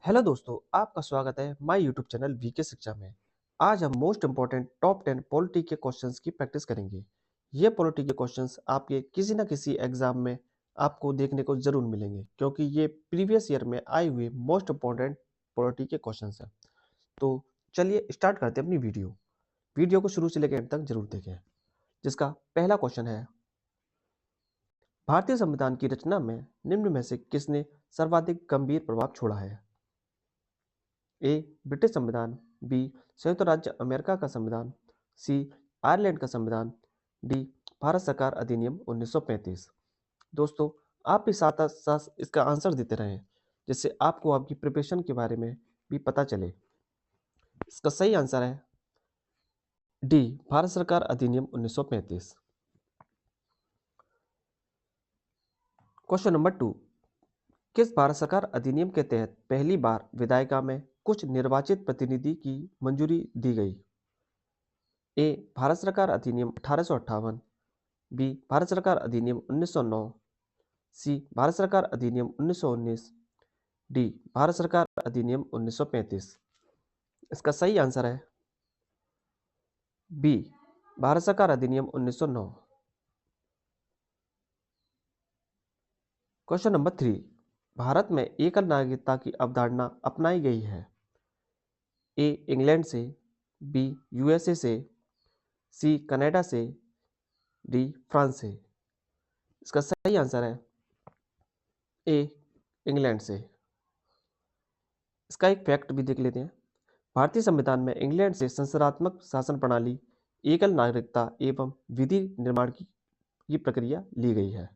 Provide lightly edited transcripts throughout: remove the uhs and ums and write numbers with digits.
Hello दोस्तों, आपका स्वागत है माय यूट्यूब चैनल वीके शिक्षा में। आज हम मोस्ट इम्पोर्टेंट टॉप 10 पॉलिटी के क्वेश्चंस की प्रैक्टिस करेंगे। ये पॉलिटी के क्वेश्चंस आपके किसी न किसी एग्जाम में आपको देखने को जरूर मिलेंगे, क्योंकि ये प्रीवियस ईयर में आए हुए मोस्ट इम्पोर्टेंट पॉलिटी के क्वेश्चंस हैं। तो चलिए स्टार्ट करते हैं अपनी वीडियो को शुरू से लेकर एंड तक जरूर देखें। जिसका पहला क्वेश्चन है, भारतीय संविधान की रचना में निम्न में से किसने सर्वाधिक गंभीर प्रभाव छोड़ा है? ए ब्रिटिश संविधान, बी संयुक्त राज्य अमेरिका का संविधान, सी आयरलैंड का संविधान, डी भारत सरकार अधिनियम 1935। दोस्तों, आप भी साथ साथ इसका आंसर देते रहें, जिससे आपको आपकी प्रिपरेशन के बारे में भी पता चले। इसका सही आंसर है डी भारत सरकार अधिनियम 1935। क्वेश्चन नंबर 2, किस भारत सरकार अधिनियम के तहत पहली बार विधायिका में कुछ निर्वाचित प्रतिनिधि की मंजूरी दी गई? ए भारत सरकार अधिनियम 1858, बी भारत सरकार अधिनियम 1909, सी भारत सरकार अधिनियम 1919, डी भारत सरकार अधिनियम 1935। इसका सही आंसर है बी भारत सरकार अधिनियम 1909। क्वेश्चन नंबर 3, भारत में एकल नागरिकता की अवधारणा अपनाई गई है? ए इंग्लैंड से, बी यूएसए से, सी कनाडा से, डी फ्रांस से। इसका सही आंसर है ए इंग्लैंड से। इसका एक फैक्ट भी देख लेते हैं। भारतीय संविधान में इंग्लैंड से संसदात्मक शासन प्रणाली, एकल नागरिकता एवं विधि निर्माण की प्रक्रिया ली गई है।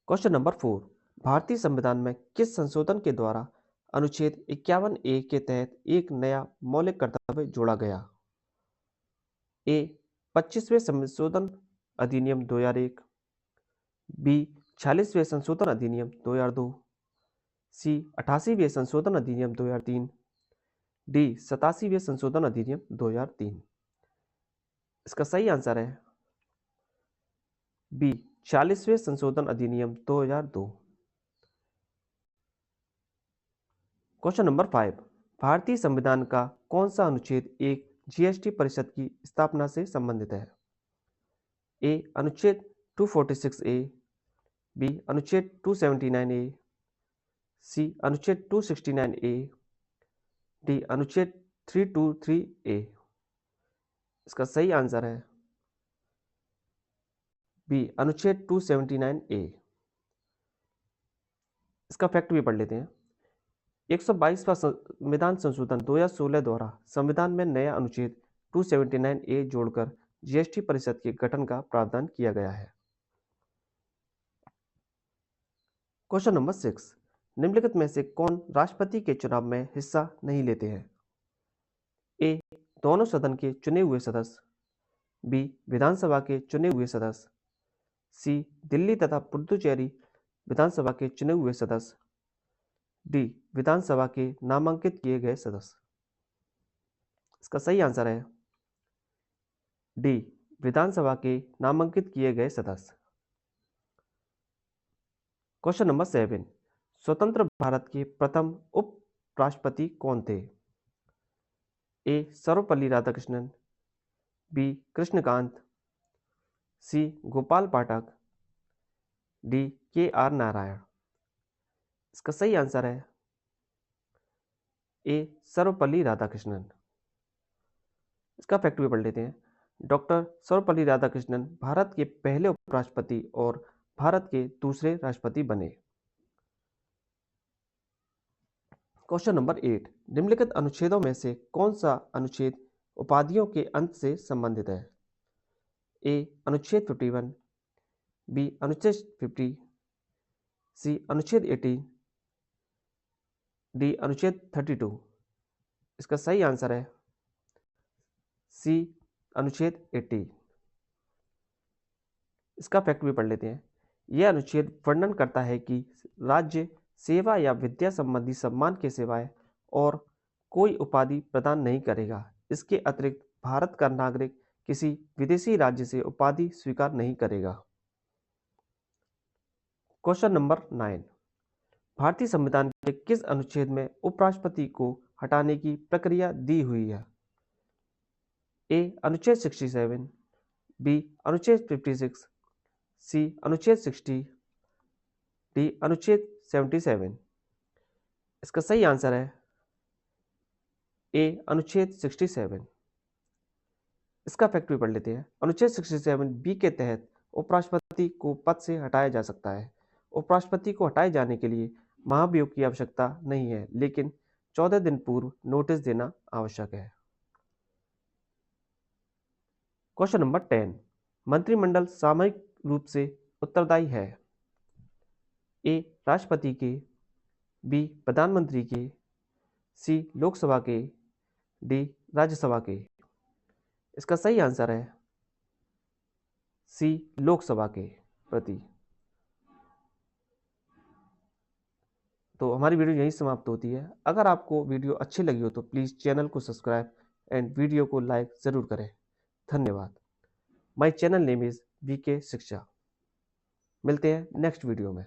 क्वेश्चन नंबर 4, भारतीय संविधान में किस संशोधन के द्वारा अनुच्छेद 51A के तहत एक नया मौलिक कर्तव्य जोड़ा गया? ए 25वें संशोधन अधिनियम 2001, बी 46वें संशोधन अधिनियम 2002, सी 88वें संशोधन अधिनियम 2003, डी 87वें संशोधन अधिनियम 2003। इसका सही आंसर है बी 40वें संशोधन अधिनियम 2002। क्वेश्चन नंबर 5, भारतीय संविधान का कौन सा अनुच्छेद एक जीएसटी परिषद की स्थापना से संबंधित है? ए अनुच्छेद 246A, बी अनुच्छेद 279A, सी अनुच्छेद 269A, डी अनुच्छेद 323A। इसका सही आंसर है बी अनुच्छेद 279A। इसका फैक्ट भी पढ़ लेते हैं। 122वां संविधान संशोधन 2016 द्वारा संविधान में नया अनुच्छेद 279A जोड़कर जीएसटी परिषद के गठन का प्रावधान किया गया है। क्वेश्चन नंबर 6, निम्नलिखित में से कौन राष्ट्रपति के चुनाव में हिस्सा नहीं लेते हैं? ए दोनों सदन के चुने हुए सदस्य, बी विधानसभा के चुने हुए सदस्य, सी दिल्ली तथा पुडुचेरी विधानसभा के चुने हुए सदस्य, डी विधानसभा के नामांकित किए गए सदस्य। इसका सही आंसर है डी विधानसभा के नामांकित किए गए सदस्य। क्वेश्चन नंबर 7, स्वतंत्र भारत के प्रथम उपराष्ट्रपति कौन थे? ए सर्वपल्ली राधाकृष्णन, बी कृष्णकांत, सी गोपाल पाठक, डी के.आर. नारायण। इसका सही आंसर है ए सर्वपल्ली राधाकृष्णन। इसका फैक्ट भी पढ़ लेते हैं। डॉक्टर सर्वपल्ली राधाकृष्णन भारत के पहले उपराष्ट्रपति और भारत के दूसरे राष्ट्रपति बने। क्वेश्चन नंबर 8, निम्नलिखित अनुच्छेदों में से कौन सा अनुच्छेद उपाधियों के अंत से संबंधित है? ए अनुच्छेद 51, बी अनुच्छेद 50, सी अनुच्छेद 18, डी अनुच्छेद 32। इसका सही आंसर है सी अनुच्छेद 80। इसका फैक्ट भी पढ़ लेते हैं। यह अनुच्छेद वर्णन करता है कि राज्य सेवा या विद्या संबंधी सम्मान के सिवाय और कोई उपाधि प्रदान नहीं करेगा। इसके अतिरिक्त भारत का नागरिक किसी विदेशी राज्य से उपाधि स्वीकार नहीं करेगा। क्वेश्चन नंबर 9, भारतीय संविधान के किस अनुच्छेद में उपराष्ट्रपति को हटाने की प्रक्रिया दी हुई है? ए अनुच्छेद 67, बी अनुच्छेद 56, सी अनुच्छेद 60, डी अनुच्छेद 77। इसका सही आंसर है ए अनुच्छेद 67। इसका फैक्ट भी पढ़ लेते हैं। अनुच्छेद 67 बी के तहत उपराष्ट्रपति को पद से हटाया जा सकता है। उपराष्ट्रपति को हटाए जाने के लिए महाभियोग की आवश्यकता नहीं है, लेकिन 14 दिन पूर्व नोटिस देना आवश्यक है। क्वेश्चन नंबर 10, मंत्रिमंडल सामूहिक रूप से उत्तरदायी है? ए राष्ट्रपति के, बी प्रधानमंत्री के, सी लोकसभा के, डी राज्यसभा के। इसका सही आंसर है सी लोकसभा के प्रति। तो हमारी वीडियो यहीं समाप्त होती है। अगर आपको वीडियो अच्छी लगी हो तो प्लीज़ चैनल को सब्सक्राइब एंड वीडियो को लाइक ज़रूर करें। धन्यवाद। My channel name is VK Shiksha. मिलते हैं नेक्स्ट वीडियो में।